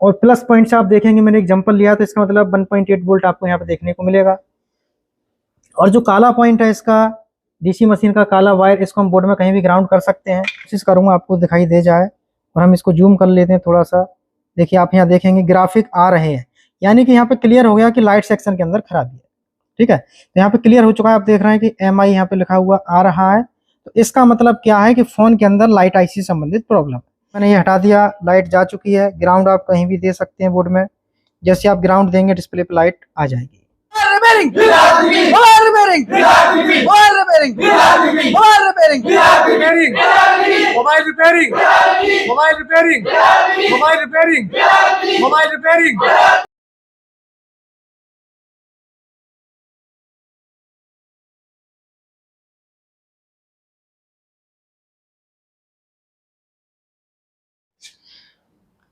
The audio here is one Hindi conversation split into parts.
और प्लस पॉइंट से आप देखेंगे मैंने एग्जांपल लिया तो इसका मतलब 1.8 वोल्ट आपको यहाँ पे देखने को मिलेगा। और जो काला पॉइंट है इसका डीसी मशीन का काला वायर, इसको हम बोर्ड में कहीं भी ग्राउंड कर सकते हैं। कोशिश करूंगा आपको दिखाई दे जाए। और हम इसको जूम कर लेते हैं थोड़ा सा। देखिए आप यहाँ देखेंगे ग्राफिक आ रहे हैं, यानी कि यहाँ पे क्लियर हो गया कि लाइट सेक्शन के अंदर खराबी है। ठीक है, तो यहाँ पे क्लियर हो चुका है। आप देख रहे हैं कि MI यहाँ पे लिखा हुआ आ रहा है। तो इसका मतलब क्या है कि फोन के अंदर लाइट IC संबंधित प्रॉब्लम। मैंने ये हटा दिया, लाइट जा चुकी है। ग्राउंड आप कहीं भी दे सकते हैं बोर्ड में। जैसे आप ग्राउंड देंगे डिस्प्ले पे लाइट आ जाएगी।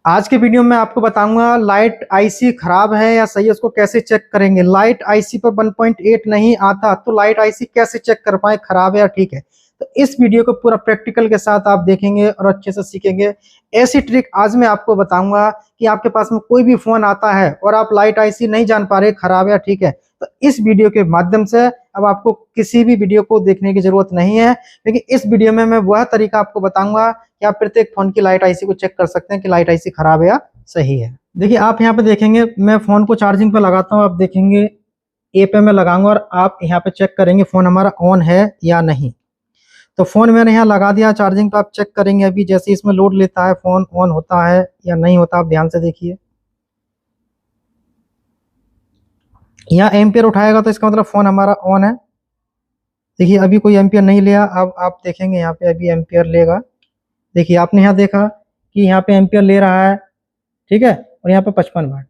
आज के वीडियो में आपको बताऊंगा लाइट IC खराब है या सही है, उसको कैसे चेक करेंगे। लाइट IC पर 1.8 नहीं आता तो लाइट IC कैसे चेक कर पाए खराब है या ठीक है। तो इस वीडियो को पूरा प्रैक्टिकल के साथ आप देखेंगे और अच्छे से सीखेंगे। ऐसी ट्रिक आज मैं आपको बताऊंगा कि आपके पास में कोई भी फोन आता है और आप लाइट IC नहीं जान पा रहे खराब है या ठीक है, तो इस वीडियो के माध्यम से अब आपको किसी भी वीडियो को देखने की जरूरत नहीं है, लेकिन इस वीडियो में मैं वह तरीका आपको बताऊंगा कि आप प्रत्येक फोन की लाइट IC को चेक कर सकते हैं कि लाइट IC खराब है या सही है। देखिए आप यहाँ पे देखेंगे, मैं फोन को चार्जिंग पे लगाता हूँ। आप देखेंगे A पे मैं लगाऊंगा और आप यहाँ पे चेक करेंगे फोन हमारा ऑन है या नहीं। तो फोन मैंने यहाँ लगा दिया चार्जिंग पे। आप चेक करेंगे अभी जैसे इसमें लोड लेता है फोन ऑन होता है या नहीं होता। आप ध्यान से देखिए, यहाँ एम्पियर उठाएगा तो इसका मतलब फोन हमारा ऑन है। देखिए अभी कोई एम्पियर नहीं लिया। अब आप देखेंगे यहाँ पे अभी एम्पियर लेगा। देखिए आपने यहाँ देखा कि यहाँ पे एम्पियर ले रहा है, ठीक है, और यहाँ पे 55 वाट,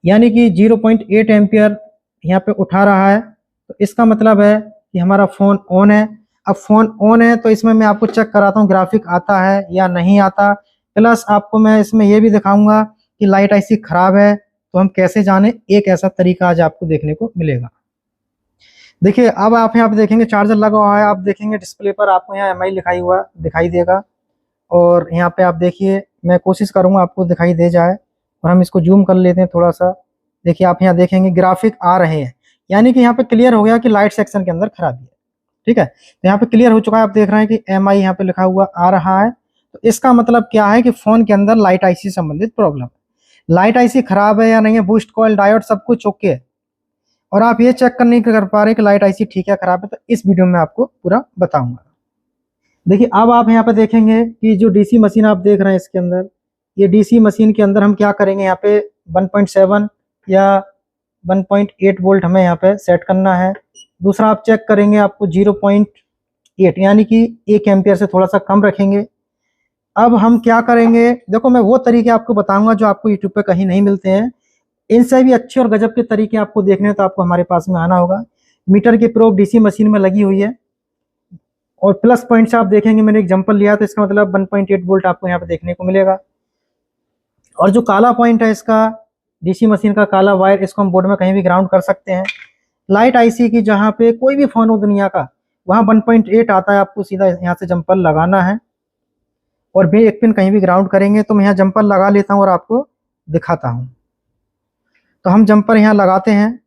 यानी कि 0.8 एम्पियर यहाँ पे उठा रहा है। तो इसका मतलब है कि हमारा फोन ऑन है। अब फोन ऑन है तो इसमें मैं आपको चेक कराता हूँ ग्राफिक आता है या नहीं आता। प्लस आपको मैं इसमें ये भी दिखाऊंगा कि लाइट IC खराब है तो हम कैसे जाने। एक ऐसा तरीका आज आपको देखने को मिलेगा। देखिए अब आप यहाँ पे देखेंगे चार्जर लगा हुआ है। आप देखेंगे डिस्प्ले पर आपको यहाँ MI लिखा हुआ दिखाई देगा। और यहाँ पे आप देखिए, मैं कोशिश करूंगा आपको दिखाई दे जाए। और हम इसको जूम कर लेते हैं थोड़ा सा। देखिए आप यहाँ देखेंगे ग्राफिक आ रहे हैं, यानी कि यहाँ पे क्लियर हो गया कि लाइट सेक्शन के अंदर खराबी है। ठीक है, तो यहाँ पे क्लियर हो चुका है। आप देख रहे हैं कि MI यहाँ पे लिखा हुआ आ रहा है। तो इसका मतलब क्या है कि फोन के अंदर लाइट IC संबंधित प्रॉब्लम। लाइट IC खराब है या नहीं है, बूस्ट कॉइल डायोड सब कुछ ओके है, और आप ये चेक नहीं कर पा रहे कि लाइट IC ठीक है खराब है, तो इस वीडियो में आपको पूरा बताऊंगा। देखिए अब आप यहाँ पे देखेंगे कि जो DC मशीन आप देख रहे हैं इसके अंदर, ये DC मशीन के अंदर हम क्या करेंगे, यहाँ पे 1.7 या 1.8 वोल्ट हमें यहाँ पे सेट करना है। दूसरा आप चेक करेंगे आपको 0.8 यानी कि 1 एम्पियर से थोड़ा सा कम रखेंगे। अब हम क्या करेंगे, देखो मैं वो तरीके आपको बताऊंगा जो आपको यूट्यूब पे कहीं नहीं मिलते हैं। इनसे भी अच्छे और गजब के तरीके आपको देखने हैं तो आपको हमारे पास में आना होगा। मीटर की प्रोब DC मशीन में लगी हुई है। और प्लस पॉइंट से आप देखेंगे मैंने एग्जांपल लिया तो इसका मतलब 1.8 वोल्ट आपको यहाँ पे देखने को मिलेगा। और जो काला पॉइंट है इसका DC मशीन का काला वायर, इसको हम बोर्ड में कहीं भी ग्राउंड कर सकते हैं। लाइट IC की जहाँ पे कोई भी फोन हो दुनिया का, वहाँ 1.8 आता है। आपको सीधा यहाँ से जंपर लगाना है और भी एक पिन कहीं भी ग्राउंड करेंगे। तो मैं यहाँ जंपर लगा लेता हूँ और आपको दिखाता हूँ। तो हम जंपर यहाँ लगाते हैं।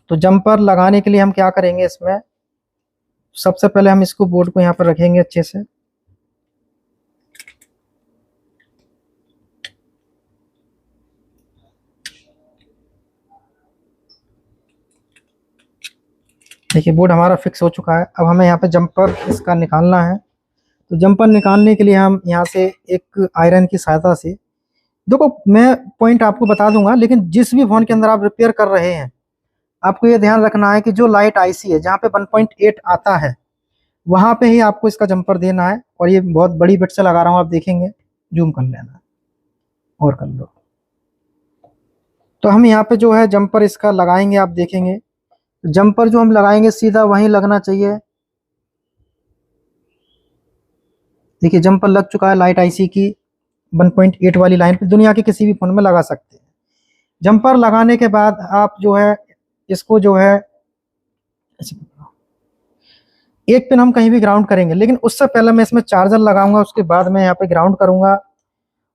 तो जंपर लगाने के लिए हम क्या करेंगे, इसमें सबसे पहले हम इसको बोर्ड को यहाँ पर रखेंगे अच्छे से। देखिए बोर्ड हमारा फिक्स हो चुका है। अब हमें यहाँ पे जंपर इसका निकालना है। तो जंपर निकालने के लिए हम यहाँ से एक आयरन की सहायता से, देखो मैं पॉइंट आपको बता दूंगा, लेकिन जिस भी फोन के अंदर आप रिपेयर कर रहे हैं आपको ये ध्यान रखना है कि जो लाइट IC है जहाँ पे 1.8 आता है वहां पे ही आपको इसका जंपर देना है। और ये बहुत बड़ी बिट से लगा रहा हूँ, आप देखेंगे, जूम कर लेना और कर लो। तो हम यहाँ पे जो है जंपर इसका लगाएंगे। आप देखेंगे जंपर जो हम लगाएंगे सीधा वहीं लगना चाहिए। देखिए जंपर लग चुका है लाइट IC की 1.8 वाली लाइन पे। दुनिया के किसी भी फोन में लगा सकते हैं। जंपर लगाने के बाद आप जो है इसको जो है एक पिन हम कहीं भी ग्राउंड करेंगे, लेकिन उससे पहले मैं इसमें चार्जर लगाऊंगा, उसके बाद मैं यहाँ पे ग्राउंड करूंगा।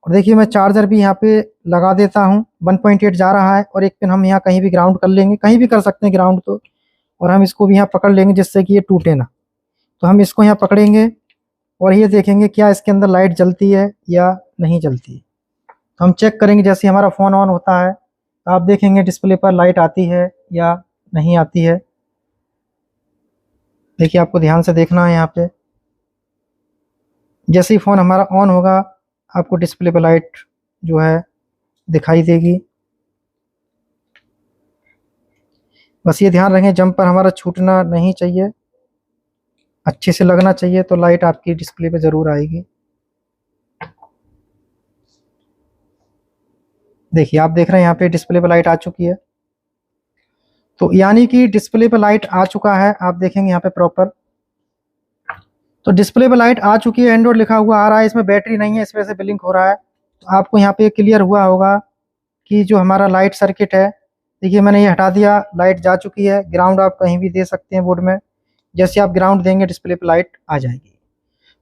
और देखिए मैं चार्जर भी यहाँ पे लगा देता हूँ, 1.8 जा रहा है, और एक पिन हम यहाँ कहीं भी ग्राउंड कर लेंगे, कहीं भी कर सकते हैं ग्राउंड तो, और हम इसको भी यहाँ पकड़ लेंगे जिससे कि ये टूटे ना। तो हम इसको यहाँ पकड़ेंगे और ये देखेंगे क्या इसके अंदर लाइट जलती है या नहीं जलती। तो हम चेक करेंगे, जैसे हमारा फ़ोन ऑन होता है तो आप देखेंगे डिस्प्ले पर लाइट आती है या नहीं आती है। देखिए आपको ध्यान से देखना है, यहाँ पे जैसे ही फ़ोन हमारा ऑन होगा आपको डिस्प्ले पर लाइट जो है दिखाई देगी। बस ये ध्यान रखें जम्पर हमारा छूटना नहीं चाहिए, अच्छे से लगना चाहिए, तो लाइट आपकी डिस्प्ले पे ज़रूर आएगी। देखिए आप देख रहे हैं यहाँ पे डिस्प्ले पे लाइट आ चुकी है, तो यानी कि डिस्प्ले पे लाइट आ चुका है। आप देखेंगे यहाँ पे प्रॉपर, तो डिस्प्ले पे लाइट आ चुकी है, एंड्रॉइड लिखा हुआ आ रहा है, इसमें बैटरी नहीं है, इस वजह से ब्लिंक हो रहा है। तो आपको यहाँ पे क्लियर हुआ होगा कि जो हमारा लाइट सर्किट है, देखिए मैंने ये हटा दिया, लाइट जा चुकी है। ग्राउंड आप कहीं भी दे सकते हैं बोर्ड में, जैसे आप ग्राउंड देंगे डिस्प्ले पे लाइट आ जाएगी।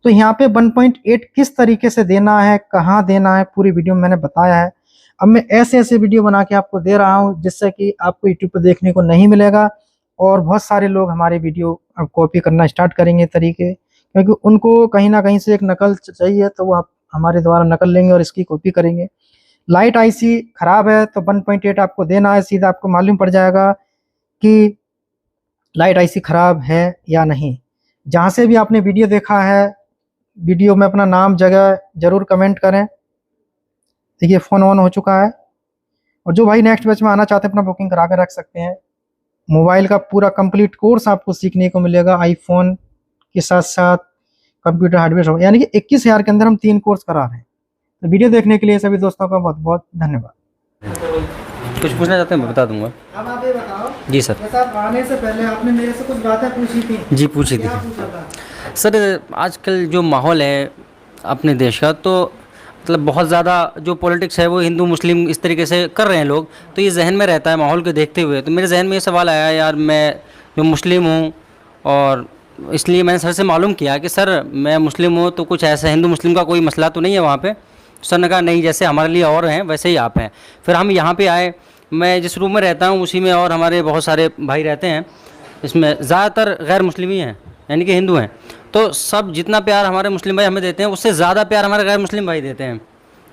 तो यहाँ पे 1.8 किस तरीके से देना है, कहाँ देना है, पूरी वीडियो में मैंने बताया है। अब मैं ऐसे ऐसे वीडियो बना के आपको दे रहा हूँ जिससे कि आपको यूट्यूब पर देखने को नहीं मिलेगा, और बहुत सारे लोग हमारे वीडियो अब कॉपी करना स्टार्ट करेंगे तरीके, क्योंकि उनको कहीं ना कहीं से एक नकल चाहिए, तो वो आप हमारे द्वारा नकल लेंगे और इसकी कॉपी करेंगे। लाइट आईसी खराब है तो 1.8 आपको देना है, सीधा आपको मालूम पड़ जाएगा कि लाइट आईसी खराब है या नहीं। जहाँ से भी आपने वीडियो देखा है, वीडियो में अपना नाम जगह जरूर कमेंट करें। देखिए फ़ोन ऑन हो चुका है, और जो भाई नेक्स्ट बैच में आना चाहते हैं अपना बुकिंग करा कर रख सकते हैं। मोबाइल का पूरा कंप्लीट कोर्स आपको सीखने को मिलेगा, आईफोन के साथ साथ कंप्यूटर हार्डवेयर, यानी कि 21,000 के अंदर हम 3 कोर्स करा रहे हैं। तो वीडियो देखने के लिए सभी दोस्तों का बहुत बहुत धन्यवाद। कुछ पूछना चाहते हैं मैं बता दूंगा। अब आप ये बताओ जी सर। जैसा आप आने से पहले आपने मेरे से कुछ बातें पूछी थी। जी पूछी थी क्या पूछा था? सर। आजकल जो माहौल है अपने देश का, तो मतलब बहुत ज़्यादा जो पॉलिटिक्स है वो हिंदू मुस्लिम इस तरीके से कर रहे हैं लोग, तो ये जहन में रहता है माहौल को देखते हुए। तो मेरे जहन में ये सवाल आया, यार मैं जो मुस्लिम हूँ, और इसलिए मैंने सर से मालूम किया कि सर मैं मुस्लिम हूँ तो कुछ ऐसा हिंदू मुस्लिम का कोई मसला तो नहीं है वहाँ पे। सर ने कहा नहीं, जैसे हमारे लिए और हैं वैसे ही आप हैं। फिर हम यहाँ पे आए, मैं जिस रूम में रहता हूँ उसी में और हमारे बहुत सारे भाई रहते हैं, इसमें ज़्यादातर गैर मुस्लिम ही हैं, यानी कि हिंदू हैं। तो सब जितना प्यार हमारे मुस्लिम भाई हमें देते हैं उससे ज़्यादा प्यार हमारे गैर मुस्लिम भाई देते हैं।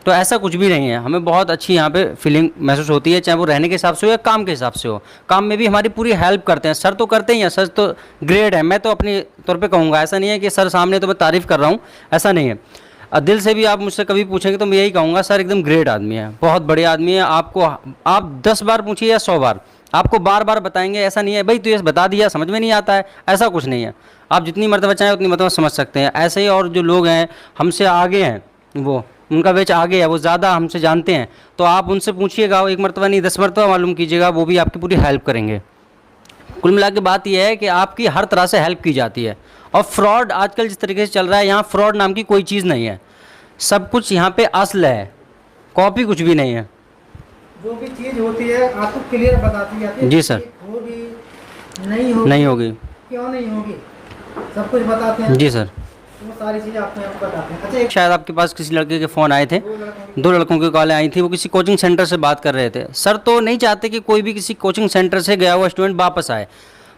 तो ऐसा कुछ भी नहीं है, हमें बहुत अच्छी यहाँ पे फीलिंग महसूस होती है, चाहे वो रहने के हिसाब से हो या काम के हिसाब से हो। काम में भी हमारी पूरी हेल्प करते हैं, सर तो करते ही हैं, सर तो ग्रेट है। मैं तो अपने तौर पे कहूँगा, ऐसा नहीं है कि सर सामने तो मैं तारीफ़ कर रहा हूँ, ऐसा नहीं है। दिल से भी आप मुझसे कभी पूछेंगे तो मैं यही कहूँगा, सर एकदम ग्रेट आदमी है, बहुत बढ़िया आदमी है। आपको आप 10 बार पूछिए या 100 बार, आपको बार बार बताएंगे। ऐसा नहीं है भाई तू ये बता दिया समझ में नहीं आता है, ऐसा कुछ नहीं है। आप जितनी मरतबा चाहें उतनी मरतबा समझ सकते हैं। ऐसे ही और जो लोग हैं हमसे आगे हैं, वो उनका बेच आगे है, वो ज़्यादा हमसे जानते हैं, तो आप उनसे पूछिएगा, एक मरतबा नहीं 10 मरतबा मालूम कीजिएगा, वो भी आपकी पूरी हेल्प करेंगे। कुल मिला के बात यह है कि आपकी हर तरह से हेल्प की जाती है। और फ्रॉड आजकल जिस तरीके से चल रहा है, यहाँ फ्रॉड नाम की कोई चीज़ नहीं है, सब कुछ यहाँ पे असल है, कॉपी कुछ भी नहीं है। जो भी चीज़ होती है आपको क्लियर बताती जाती है। जी सर। होगी नहीं होगी, क्यों नहीं होगी, सब कुछ बताते हैं। जी सर। वो सारी चीज़ें आपको यहाँ पे बताते हैं। अच्छा शायद आपके पास किसी लड़के के फ़ोन आए थे, 2 लड़कों की कॉलें आई थी, वो किसी कोचिंग सेंटर से बात कर रहे थे। सर तो नहीं चाहते कि कोई भी किसी कोचिंग सेंटर से गया हुआ स्टूडेंट वापस आए,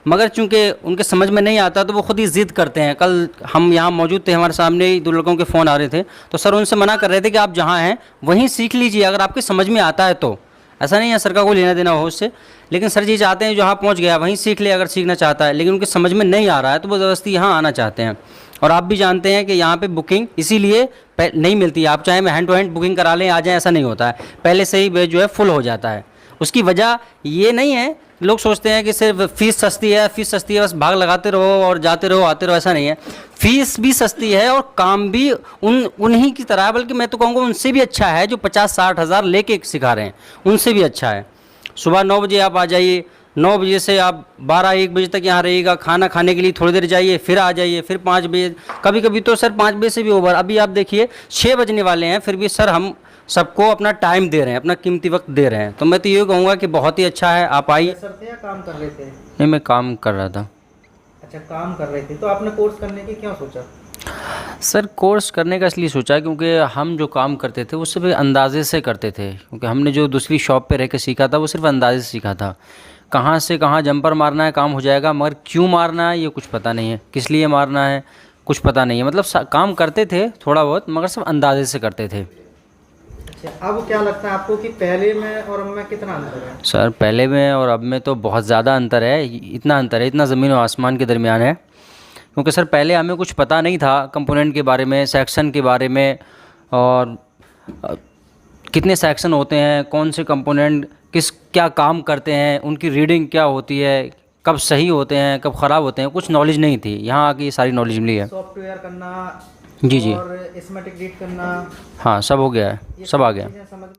मगर चूंकि उनके समझ में नहीं आता तो वो खुद ही ज़िद करते हैं। कल हम यहाँ मौजूद थे, हमारे सामने ही 2 लड़कों के फ़ोन आ रहे थे, तो सर उनसे मना कर रहे थे कि आप जहाँ हैं वहीं सीख लीजिए, अगर आपके समझ में आता है तो। ऐसा नहीं है सर का कोई लेना देना हो उससे, लेकिन सर जी चाहते हैं जहाँ पहुँच गया वहीं सीख ले, अगर सीखना चाहता है। लेकिन उनके समझ में नहीं आ रहा है तो वो ज़बरदस्ती यहाँ आना चाहते हैं। और आप भी जानते हैं कि यहाँ पे बुकिंग इसीलिए नहीं मिलती। आप चाहे हैंड टू हैंड बुकिंग करा लें, आ जाएँ, ऐसा नहीं होता है, पहले से ही बेच जो है फुल हो जाता है। उसकी वजह ये नहीं है, लोग सोचते हैं कि सिर्फ फ़ीस सस्ती है, बस भाग लगाते रहो और जाते रहो आते रहो, ऐसा नहीं है। फ़ीस भी सस्ती है और काम भी उन्हीं की तरह है, बल्कि मैं तो कहूँगा उनसे भी अच्छा है, जो 50-60 हज़ार लेके सिखा रहे हैं, उनसे भी अच्छा है। सुबह 9 बजे आप आ जाइए, 9 बजे से आप 12-1 बजे तक यहाँ रहिएगा, खाना खाने के लिए थोड़ी देर जाइए, फिर आ जाइए, फिर 5 बजे, कभी कभी तो सर 5 बजे से भी ओवर। अभी आप देखिए 6 बजने वाले हैं, फिर भी सर हम सबको अपना टाइम दे रहे हैं, अपना कीमती वक्त दे रहे हैं। तो मैं तो ये कहूँगा कि बहुत ही अच्छा है, आप आइए। सर थे या काम कर रहे थे? नहीं, मैं काम कर रहा था। अच्छा काम कर रहे थे, तो आपने कोर्स करने की क्यों सोचा? सर कोर्स करने का इसलिए सोचा क्योंकि हम जो काम करते थे वो सिर्फ अंदाजे से करते थे, क्योंकि हमने जो दूसरी शॉप पे रह के सीखा था वो सिर्फ अंदाजे से सीखा था। कहाँ से कहाँ जंपर मारना है काम हो जाएगा, मगर क्यों मारना है ये कुछ पता नहीं है, किस लिए मारना है कुछ पता नहीं है। मतलब काम करते थे थोड़ा बहुत, मगर सब अंदाजे से करते थे। अच्छा, अब क्या लगता है आपको कि पहले में और अब में कितना अंतर है? सर पहले में और अब में तो बहुत ज़्यादा अंतर है, इतना अंतर है, इतना ज़मीन और आसमान के दरमियान है। क्योंकि सर पहले हमें कुछ पता नहीं था कंपोनेंट के बारे में, सेक्शन के बारे में, और अ, कितने सेक्शन होते हैं, कौन से कंपोनेंट किस क्या काम करते हैं, उनकी रीडिंग क्या होती है, कब सही होते हैं कब ख़राब होते हैं, कुछ नॉलेज नहीं थी। यहाँ आके ये सारी नॉलेज मिली है। सॉफ्टवेयर करना जी जी और स्कीमेटिक रीड करना, हाँ, सब हो गया है, ये सब आ गया। चीज़ें समझ